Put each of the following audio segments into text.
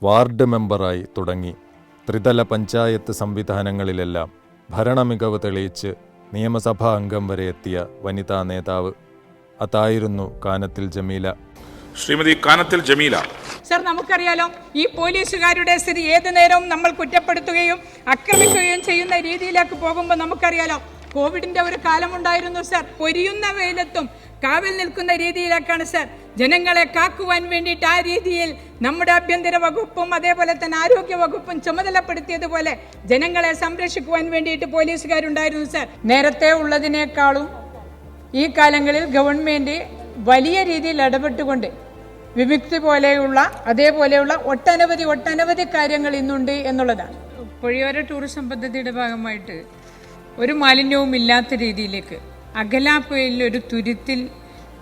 Ward മെമ്പറായി തുടങ്ങി ത്രിതല പഞ്ചായത്ത് സംവിധാനങ്ങളിലെല്ലാം ഭരണമികവ് തെളിയിച്ച് നിയമസഭാ അംഗം വരെ എത്തിയ വനിതാ നേതാവ്. അതായിരുന്നു കാനത്തിൽ ജമീല. ശ്രീമതി കാനത്തിൽ ജമീല. സർ, നമുക്കറിയാലോ, ഈ പോലീസുകാരുടെ സ്ഥിതി ഏതു നേരവും നമ്മൾ കുറ്റപ്പെടുത്തുകയും ആക്രമിക്കുകയും ചെയ്യുന്ന രീതിയിലേക്ക് പോകുമ്പോൾ നമുക്കറിയാലോ, കോവിഡിന്റെ ഒരു കാലമുണ്ടായിരുന്നു സർ. പൊരിയുന്ന വെയിലത്തും കാവൽ നിൽക്കുന്ന രീതിയിലേക്കാണ് സർ ജനങ്ങളെ കാക്കുവാൻ വേണ്ടിയിട്ട് ആ രീതിയിൽ നമ്മുടെ ആഭ്യന്തര വകുപ്പും അതേപോലെ തന്നെ ആരോഗ്യ വകുപ്പും ചുമതലപ്പെടുത്തിയതുപോലെ ജനങ്ങളെ സംരക്ഷിക്കുവാൻ വേണ്ടിയിട്ട് പോലീസുകാരുണ്ടായിരുന്നു സർ. നേരത്തെ ഉള്ളതിനേക്കാളും ഈ കാലങ്ങളിൽ ഗവൺമെന്റ് വലിയ രീതിയിൽ ഇടപെട്ടുകൊണ്ട് വിമുക്തി പോലെയുള്ള അതേപോലെയുള്ള ഒട്ടനവധി കാര്യങ്ങൾ ഇന്നുണ്ട് എന്നുള്ളതാണ്. പുഴയോര ടൂറിസം പദ്ധതിയുടെ ഭാഗമായിട്ട് ഒരു മാലിന്യവും ഇല്ലാത്ത രീതിയിലേക്ക് അകലാപ്പുഴയിൽ ഒരു തുരുത്തിൽ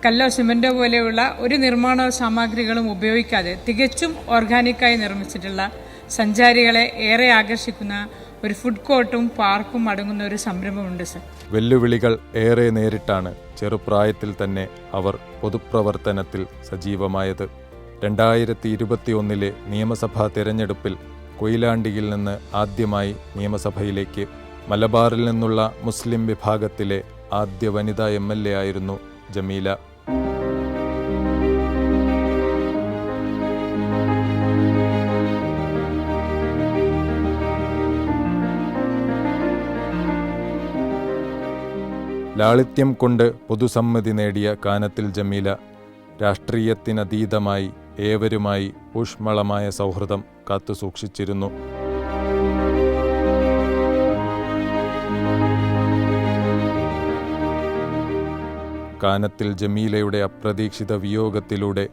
കല്ലോ സിമന്റോ പോലെയുള്ള ഒരു നിർമ്മാണ സാമഗ്രികളും ഉപയോഗിക്കാതെ തികച്ചും ഓർഗാനിക്കായി നിർമ്മിച്ചിട്ടുള്ള സഞ്ചാരികളെ ഏറെ ആകർഷിക്കുന്ന ഒരു ഫുഡ് കോർട്ടും പാർക്കും അടങ്ങുന്ന ഒരു സംരംഭമുണ്ട് സർ. വെല്ലുവിളികൾ ഏറെ നേരിട്ടാണ് ചെറുപ്രായത്തിൽ തന്നെ അവർ പൊതുപ്രവർത്തനത്തിൽ സജീവമായത്. 2021 നിയമസഭാ തെരഞ്ഞെടുപ്പിൽ കൊയിലാണ്ടിയിൽ നിന്ന് ആദ്യമായി നിയമസഭയിലേക്ക്. മലബാറിൽ നിന്നുള്ള മുസ്ലിം വിഭാഗത്തിലെ ആദ്യ വനിതാ MLA ആയിരുന്നു ജമീല. ലാളിത്യം കൊണ്ട് പൊതുസമ്മതി നേടിയ കാനത്തിൽ ജമീല രാഷ്ട്രീയത്തിനതീതമായി ഏവരുമായി ഊഷ്മളമായ സൗഹൃദം കാത്തുസൂക്ഷിച്ചിരുന്നു. കാനത്തിൽ ജമീലയുടെ അപ്രതീക്ഷിത വിയോഗത്തിലൂടെ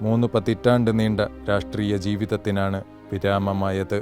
3 പതിറ്റാണ്ട് നീണ്ട രാഷ്ട്രീയ ജീവിതത്തിനാണ് വിരാമമായത്.